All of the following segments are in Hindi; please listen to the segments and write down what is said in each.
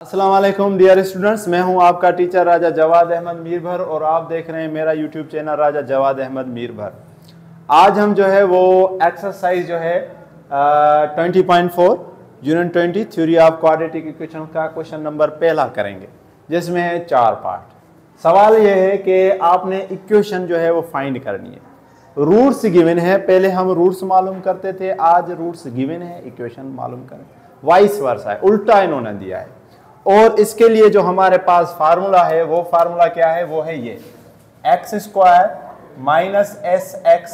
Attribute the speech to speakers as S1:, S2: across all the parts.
S1: अस्सलाम वालेकुम डियर स्टूडेंट्स, मैं हूं आपका टीचर राजा जवाद अहमद मीरभर और आप देख रहे हैं मेरा यूट्यूब चैनल राजा जवाद अहमद मीरभर। आज हम जो है वो एक्सरसाइज जो है 20.4 unit 20 theory of quadratic equation का क्वेश्चन नंबर पहला करेंगे, जिसमें है 4 पार्ट। सवाल यह है कि आपने इक्वेशन जो है वो फाइंड करनी है। रूट्स गिवन है, पहले हम रूट्स मालूम करते थे, आज रूट्स गिवन है, इक्वेशन मालूम करें। वाइस वर्सा है, उल्टा इन्होंने दिया है। और इसके लिए जो हमारे पास फार्मूला है वो फार्मूला क्या है, वो है ये x square minus S x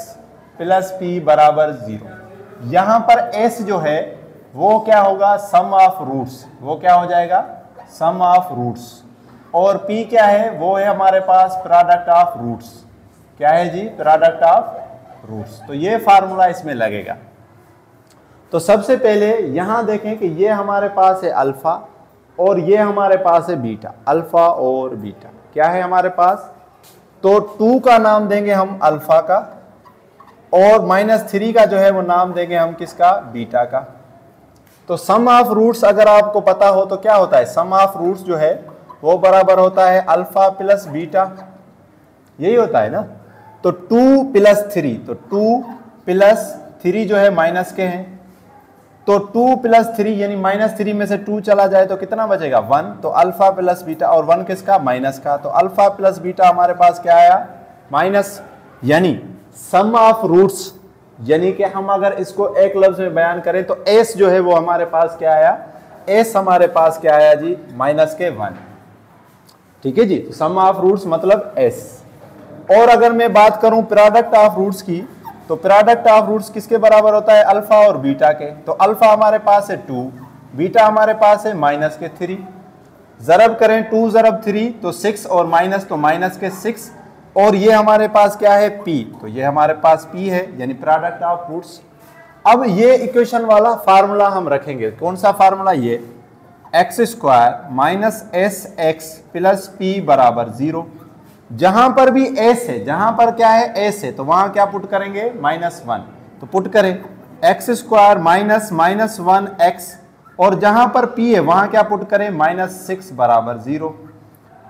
S1: plus P बराबर 0। यहां पर एस जो है वो क्या होगा, सम ऑफ रूट्स, वो क्या हो जाएगा, सम ऑफ रूट्स। और पी क्या है, वो है हमारे पास प्रोडक्ट ऑफ रूट्स। क्या है जी, प्रोडक्ट ऑफ रूट्स। तो ये फार्मूला इसमें लगेगा। तो सबसे पहले यहां देखें कि ये हमारे पास है अल्फा और ये हमारे पास है बीटा। अल्फा और बीटा क्या है हमारे पास, तो 2 का नाम देंगे हम अल्फा का और -3 का जो है वो नाम देंगे हम किसका, बीटा का। तो सम ऑफ रूट्स अगर आपको पता हो तो क्या होता है, सम ऑफ रूट्स जो है वो बराबर होता है अल्फा प्लस बीटा, यही होता है ना। तो 2 + 3, तो 2 + 3 जो है माइनस के हैं, तो 2 + 3 यानी -3 में से 2 चला जाए तो कितना बचेगा, 1। तो अल्फा प्लस बीटा, और 1 किसका, माइनस का। तो अल्फा प्लस बीटा हमारे पास क्या आया, माइनस। यानी सम ऑफ रूट्स, यानी कि हम अगर इसको एक लफ्ज में बयान करें तो एस जो है वो हमारे पास क्या आया, एस हमारे पास क्या आया जी, -1। ठीक है जी। तो सम ऑफ रूट्स मतलब एस। और अगर मैं बात करूं प्रोडक्ट ऑफ रूट्स की, तो प्रोडक्ट ऑफ रूट्स किसके बराबर होता है, अल्फा और बीटा के। तो अल्फा हमारे पास है 2, बीटा हमारे पास है -3। जरब करें 2 × 3 तो 6 और माइनस तो -6। और ये हमारे पास क्या है, p, तो ये हमारे पास p है, यानी प्रोडक्ट ऑफ रूट्स। अब ये इक्वेशन वाला फार्मूला हम रखेंगे। कौन सा फार्मूला, ये x² minus S x plus P बराबर 0। जहां पर भी s है, जहां पर क्या है, s है, तो वहां क्या पुट करेंगे, -1। तो पुट करें x² माइनस -1x, और जहां पर p है वहां क्या पुट करें, -6 बराबर 0।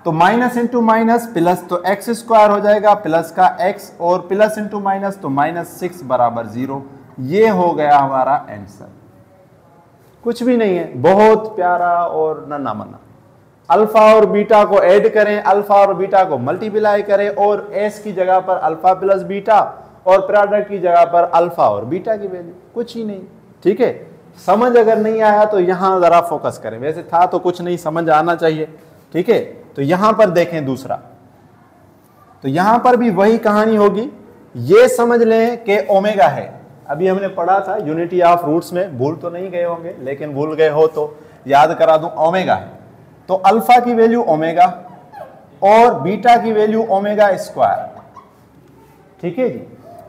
S1: तो माइनस इंटू माइनस प्लस, तो x² हो जाएगा प्लस का x, और प्लस इंटू माइनस तो -6 बराबर 0। ये हो गया हमारा आंसर। कुछ भी नहीं है, बहुत प्यारा और नन्हा मन्ना। अल्फा और बीटा को ऐड करें, अल्फा और बीटा को मल्टीप्लाई करें, और एस की जगह पर अल्फा प्लस बीटा और प्रोडक्ट की जगह पर अल्फा और बीटा की वैल्यू। कुछ ही नहीं। ठीक है, समझ अगर नहीं आया तो यहां जरा फोकस करें। वैसे था तो कुछ नहीं, समझ आना चाहिए। ठीक है, तो यहां पर देखें दूसरा, तो यहां पर भी वही कहानी होगी। ये समझ लें कि ओमेगा है, अभी हमने पढ़ा था यूनिटी ऑफ रूट्स में, भूल तो नहीं गए होंगे, लेकिन भूल गए हो तो याद करा दूं, ओमेगा है। तो अल्फा की वैल्यू ओमेगा और बीटा की वैल्यू ω²। ठीक है जी।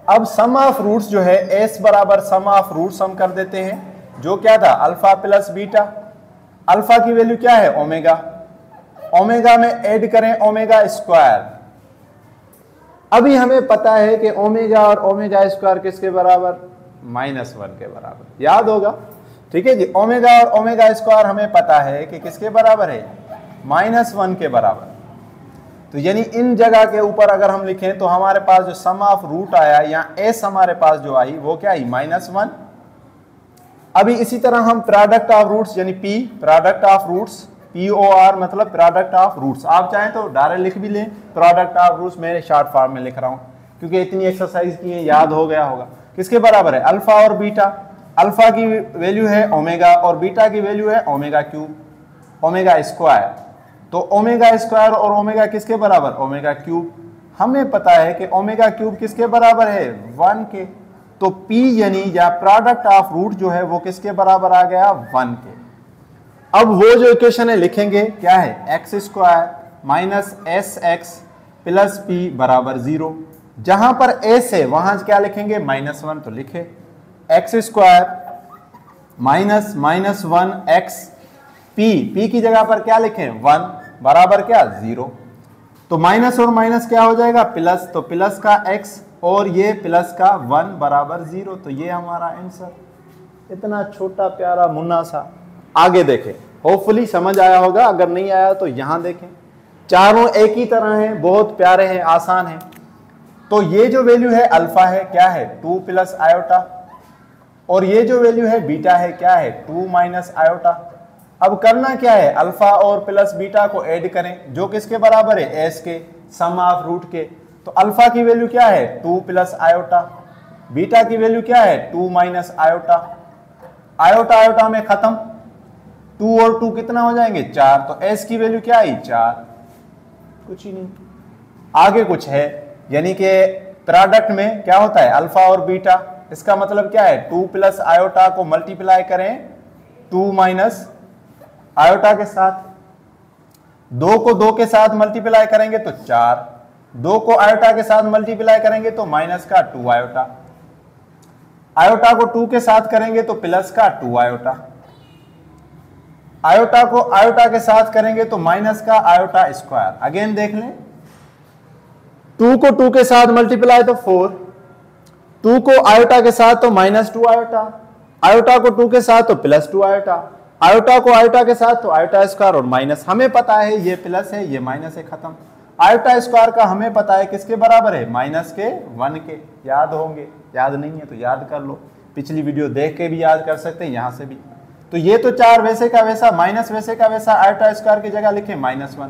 S1: अब सम ऑफ रूट्स जो है, s बराबर सम ऑफ रूट्स हम कर देते हैं, जो क्या था, अल्फा प्लस बीटा। अल्फा की वैल्यू क्या है, ओमेगा। ओमेगा में ऐड करें ω²। अभी हमें पता है कि ओमेगा और ω² किसके बराबर, -1 के बराबर, याद होगा। ठीक है जी। ओमेगा और ω² हमें पता है कि किसके बराबर है, -1 के बराबर। तो यानी इन जगह के ऊपर अगर हम लिखें तो हमारे पास जो सम ऑफ रूट आया, या एस हमारे पास जो आई वो क्या आई, -1। अभी इसी तरह हम प्रोडक्ट ऑफ रूट्स यानी p, product of roots, POR मतलब प्रोडक्ट ऑफ रूट्स। आप चाहें तो डायरेक्ट लिख भी लें प्रोडक्ट ऑफ रूट्स, मैं शॉर्ट फॉर्म में लिख रहा हूं क्योंकि इतनी एक्सरसाइज की है, याद हो गया होगा। किसके बराबर है, अल्फा और बीटा। अल्फा की वैल्यू है ओमेगा और बीटा की वैल्यू है ω3, ω²। तो ω² और ओमेगा किसके बराबर, ω3। हमें पता है कि ω3 किसके बराबर है, 1 के। तो P यानी या प्रोडक्ट ऑफ रूट जो है वो किसके बराबर आ गया, 1 के। अब वो जो इक्वेशन है लिखेंगे, क्या है, x² minus S x plus P बराबर 0। जहां पर s है वहां क्या लिखेंगे, -1। तो लिखे x² माइनस -1x, p की जगह पर क्या लिखें, 1 बराबर क्या, 0। तो माइनस और माइनस क्या हो जाएगा, प्लस। तो प्लस का x और ये प्लस का 1 बराबर 0। तो ये हमारा आंसर, इतना छोटा प्यारा मुन्ना सा। आगे देखें, होपफुली समझ आया होगा, अगर नहीं आया तो यहां देखें, चारों एक ही तरह हैं, बहुत प्यारे हैं, आसान हैं। तो ये जो वैल्यू है अल्फा है, क्या है 2 प्लस आयोटा, और ये जो वैल्यू है बीटा है, क्या है 2 माइनस आयोटा। अब करना क्या है, अल्फा और प्लस बीटा को ऐड करें, जो किसके बराबर है, एस के, सम ऑफ रूट के। तो अल्फा की वैल्यू क्या है 2 प्लस आयोटा, बीटा की वैल्यू क्या है 2 माइनस आयोटा। आयोटा आयोटा में खत्म, 2 और 2 कितना हो जाएंगे 4, तो एस की वैल्यू क्या आई 4, कुछ ही नहीं। आगे कुछ है, यानी कि प्रोडक्ट में क्या होता है अल्फा और बीटा, इसका मतलब क्या है 2 प्लस आयोटा को मल्टीप्लाई करें 2 माइनस आयोटा के साथ, 2 को 2 के साथ मल्टीप्लाई करेंगे तो 4, 2 को आयोटा के साथ मल्टीप्लाई करेंगे तो माइनस का 2 आयोटा, आयोटा को 2 के साथ करेंगे तो प्लस का 2 आयोटा, आयोटा को आयोटा के साथ करेंगे तो माइनस का आयोटा स्क्वायर। अगेन देख लें, 2 को 2 के साथ मल्टीप्लाई तो 4, 2 को आयोटा के साथ तो माइनस 2 आयोटा, आयोटा को 2 के साथ तो प्लस 2 आयोटा, आयोटा को आयोटा के साथ तो आयोटा स्क्वायर और माइनस। हमें पता है ये प्लस है ये माइनस है, खत्म। आयोटा स्क्वायर का हमें पता है किसके बराबर है, माइनस के 1 के, याद होंगे, याद नहीं है तो याद कर लो, पिछली वीडियो देख के भी याद कर सकते हैं, यहां से भी। तो ये तो 4 वैसे का वैसा, माइनस वैसे का वैसा, आयोटा स्क्वायर की जगह लिखे -1,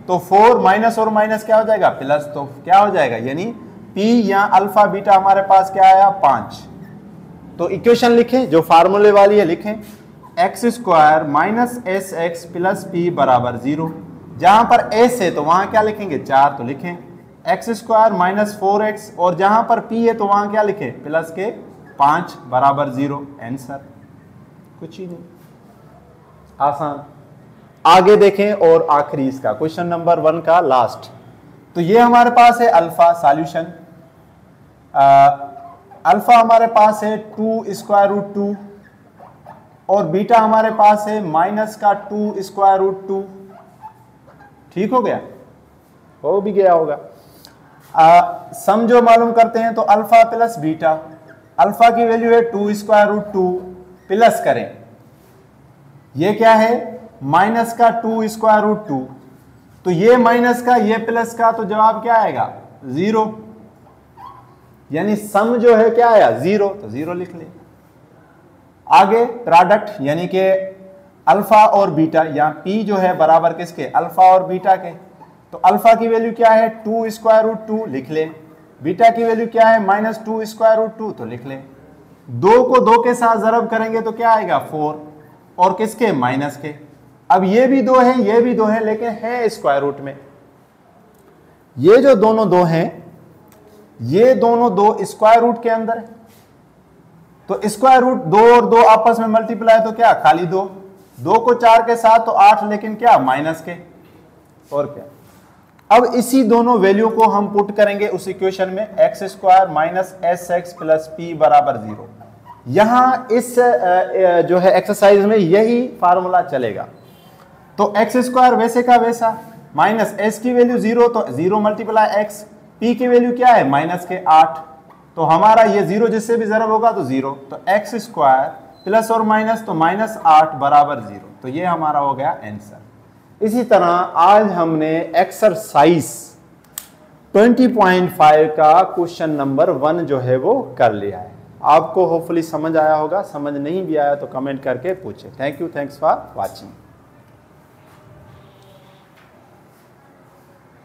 S1: तो 4 माइनस और माइनस क्या हो जाएगा प्लस, तो क्या हो जाएगा, यानी पी या अल्फा बीटा हमारे पास क्या आया 5। तो इक्वेशन लिखें जो फार्मूले वाली है, लिखें x square minus S x plus P बराबर 0। जहां पर एस है तो वहां क्या लिखेंगे 4, तो लिखें एक्स स्क्वायर माइनस 4x, और जहां पर पी है तो वहां क्या लिखें प्लस के 5 बराबर 0। आंसर कुछ ही नहीं, आसान। आगे देखें और आखिरी इसका क्वेश्चन नंबर 1 का लास्ट। तो ये हमारे पास है अल्फा, सॉल्यूशन अल्फा हमारे पास है 2 स्क्वायर रूट 2, और बीटा हमारे पास है माइनस का 2 स्क्वायर रूट 2। ठीक हो गया, हो भी गया होगा। सम जो मालूम करते हैं तो अल्फा प्लस बीटा, अल्फा की वैल्यू है 2 स्क्वायर रूट 2, प्लस करें ये क्या है माइनस का 2 स्क्वायर रूट 2, तो ये माइनस का ये प्लस का, तो जवाब क्या आएगा 0, यानी सम जो है क्या आया 0, तो 0 लिख ले। आगे प्रोडक्ट, यानी कि अल्फा और बीटा, या पी जो है बराबर किसके अल्फा और बीटा के, तो अल्फा की वैल्यू क्या है 2 स्क्वायर रूट 2, लिख ले। बीटा की वैल्यू क्या है -2 स्क्वायर रूट 2, तो लिख ले। 2 को 2 के साथ जरब करेंगे तो क्या आएगा 4, और किसके माइनस के। अब ये भी 2 है ये भी 2 है, लेकिन है स्क्वायर रूट में। ये जो दोनों 2 हैं ये दोनों 2 स्क्वायर रूट के अंदर है, तो स्क्वायर रूट 2 और 2 आपस में मल्टीप्लाई तो क्या खाली 2, 2 को 4 के साथ तो 8, लेकिन क्या माइनस के, और क्या। अब इसी दोनों वैल्यू को हम पुट करेंगे उस इक्वेशन में, x square minus S x plus P बराबर 0। यहां इस जो है एक्सरसाइज में यही फार्मूला चलेगा। तो एक्स स्क्वायर वैसे का वैसा, माइनस एस की वैल्यू 0, तो 0 मल्टीप्लाई एक्स, पी की वैल्यू क्या है माइनस के 8, तो हमारा ये 0 जिससे भी जरब होगा तो 0, तो एक्स स्क्वायर प्लस और माइनस तो -8 बराबर 0, तो ये हमारा हो गया आंसर। इसी तरह आज हमने एक्सरसाइज 20.5 का क्वेश्चन नंबर 1 जो है वो कर लिया है। आपको होपफुली समझ आया होगा, समझ नहीं भी आया तो कमेंट करके पूछे। Thank you, thanks for watching.